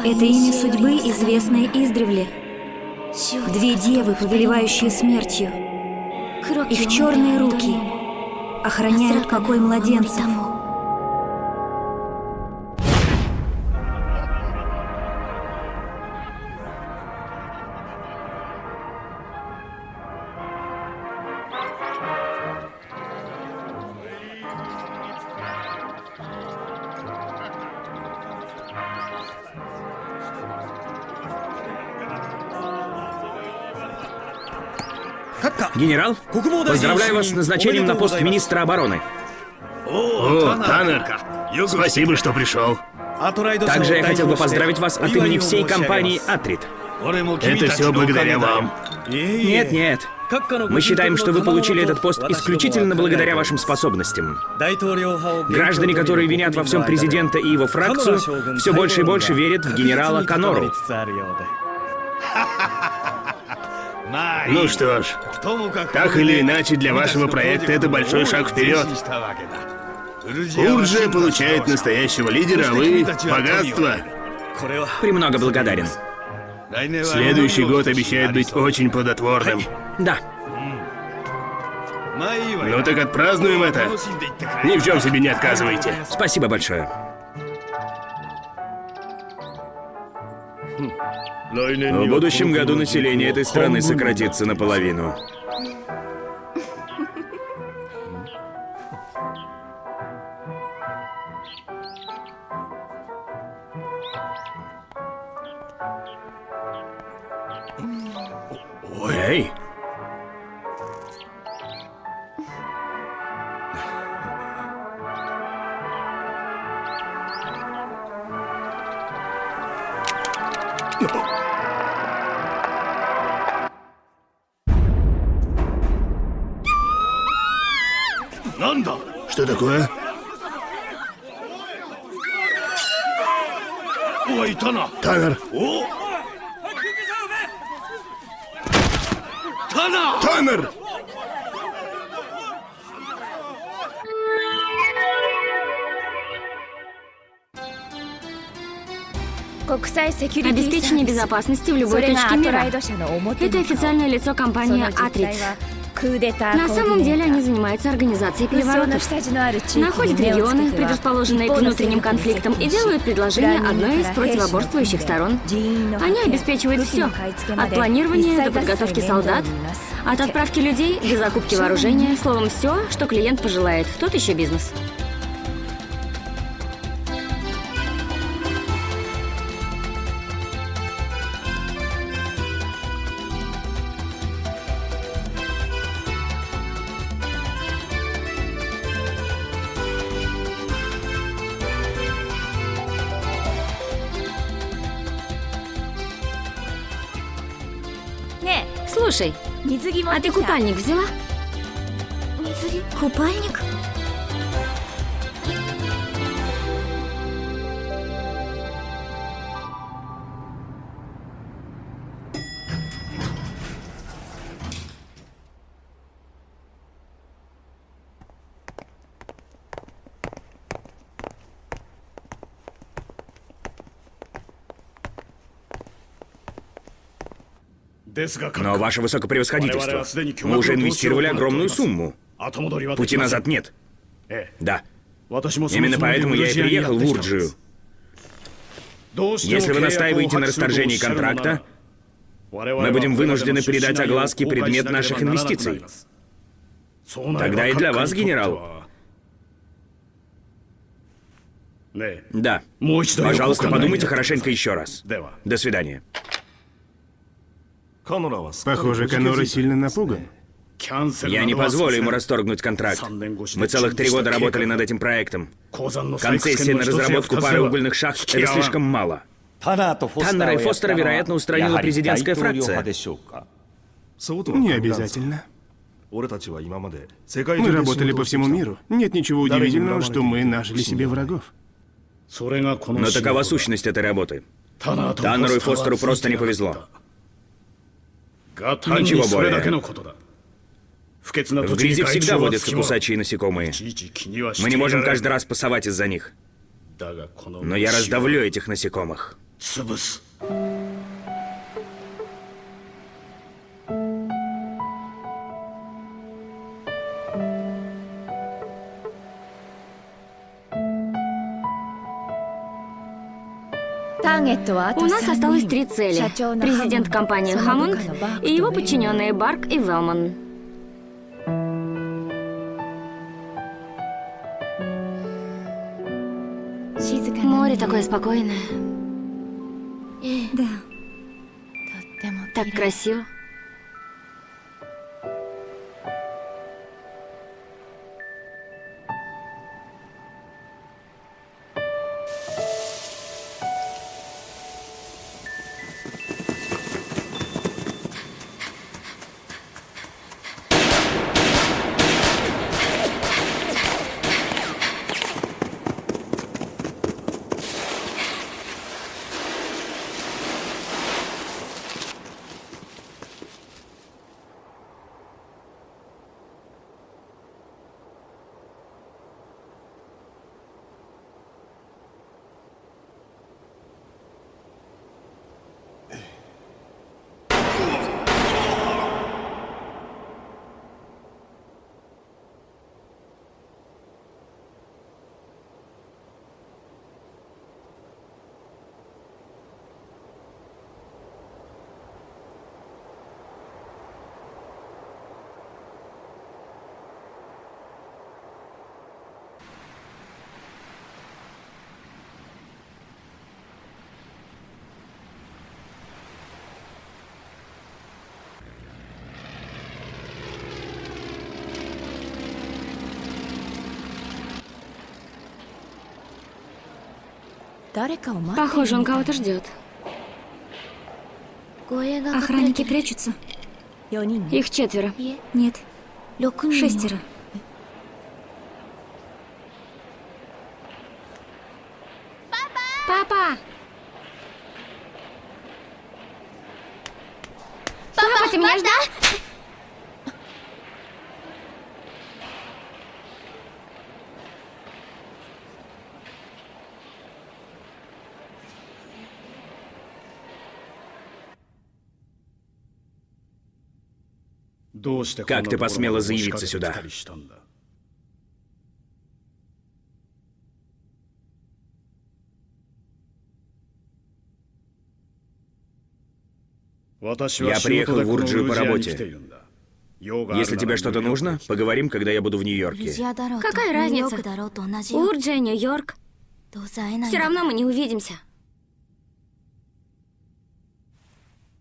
Это имя судьбы, известное издревле. Две девы, повелевающие смертью. Их черные руки охраняют покой младенцев. Генерал, поздравляю вас с назначением на пост министра обороны. О, Таннер, спасибо, что пришел. Также я хотел бы поздравить вас от имени всей компании «Атрит». Это все благодаря вам. Нет. Мы считаем, что вы получили этот пост исключительно благодаря вашим способностям. Граждане, которые винят во всем президента и его фракцию, все больше и больше верят в генерала Канору. Ну что ж, так или иначе, для вашего проекта это большой шаг вперед. Урджия получает настоящего лидера, а вы — богатство. Премного благодарен. Следующий год обещает быть очень плодотворным. Да. Ну так отпразднуем это. Ни в чем себе не отказывайте. Спасибо большое. В будущем году население этой страны сократится наполовину. Эй! Что такое? Таннер! Таннер! Обеспечение безопасности в любой точке мира. Это официальное лицо компании «Атрит». На самом деле они занимаются организацией переворотов. Находят регионы, предрасположенные к внутренним конфликтам, и делают предложение одной из противоборствующих сторон. Они обеспечивают все, от планирования до подготовки солдат, от отправки людей до закупки вооружения, словом, все, что клиент пожелает. Тот еще бизнес. Слушай, а ты купальник взяла? Купальник? Но, ваше высокопревосходительство, мы уже инвестировали огромную сумму. Пути назад нет. Да. Именно поэтому я и приехал в Урджию. Если вы настаиваете на расторжении контракта, мы будем вынуждены передать огласке предмет наших инвестиций. Тогда и для вас, генерал. Да. Пожалуйста, подумайте хорошенько еще раз. До свидания. Похоже, Канора сильно напуган. Я не позволю ему расторгнуть контракт. Мы целых 3 года работали над этим проектом. Концессия на разработку пары угольных шахт — это слишком мало. Таннера и Фостера, вероятно, устранила президентская фракция. Не обязательно. Мы работали по всему миру. Нет ничего удивительного, что мы нажили себе врагов. Но такова сущность этой работы. Таннеру и Фостеру просто не повезло. Ничего более. В грязи всегда водятся кусачие насекомые. Мы не можем каждый раз пасовать из-за них. Но я раздавлю этих насекомых. 潰す。У нас осталось 3 цели. Президент компании Хаммонд и его подчиненные Барк и Велман. Море такое спокойное. Да. Так красиво. Похоже, он кого-то ждет. Охранники прячутся? Их 4. Нет. 6. Папа! Папа, ты меня ждал? Как ты посмела заявиться сюда? Я приехал в Урджию по работе. Если тебе что-то нужно, поговорим, когда я буду в Нью-Йорке. Какая разница? Урджия, Нью-Йорк. Все равно мы не увидимся.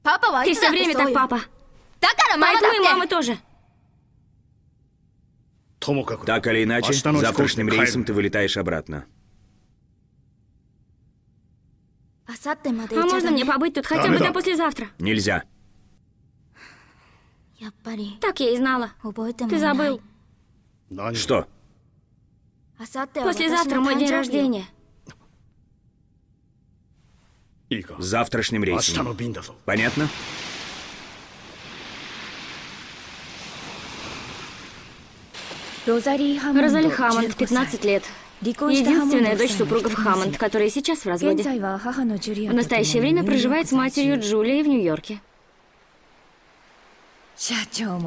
Ты все время так, папа. Поэтому и мама тоже. Так или иначе, завтрашним рейсом ты вылетаешь обратно. А можно мне побыть тут хотя бы до послезавтра? Нельзя. Так я и знала. Ты забыл. Что? Послезавтра мой день рождения. Завтрашним рейсом. Понятно? Розали Хаммонд, 15 лет. Единственная дочь супругов Хаммонд, которая сейчас в разводе. В настоящее время проживает с матерью Джулией в Нью-Йорке.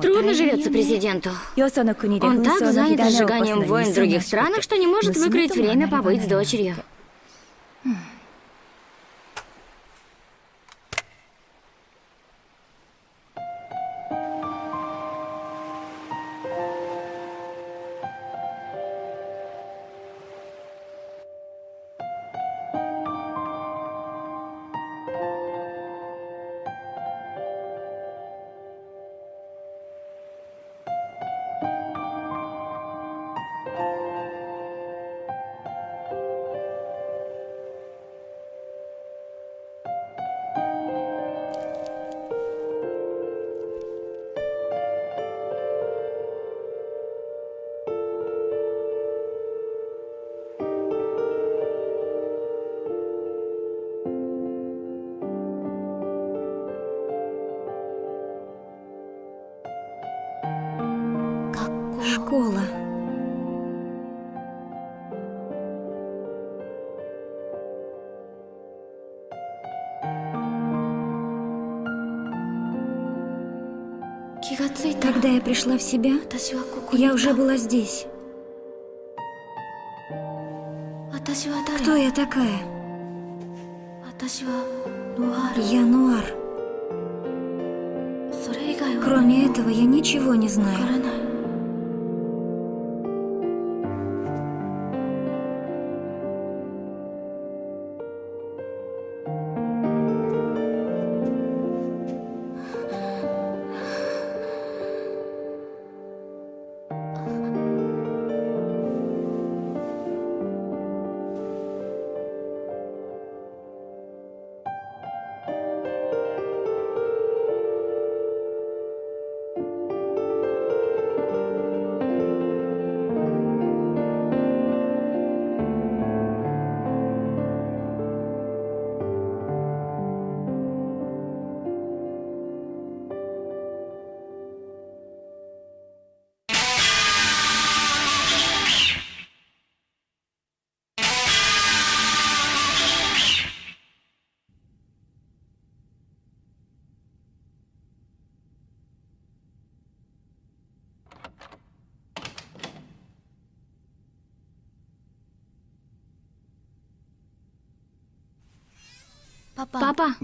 Трудно живется президенту. Он так занят сжиганием войн в других странах, что не может выкроить время побыть с дочерью. Когда я пришла в себя, я уже была здесь. Кто я такая? Я Нуар. Кроме этого, я ничего не знаю. Папа,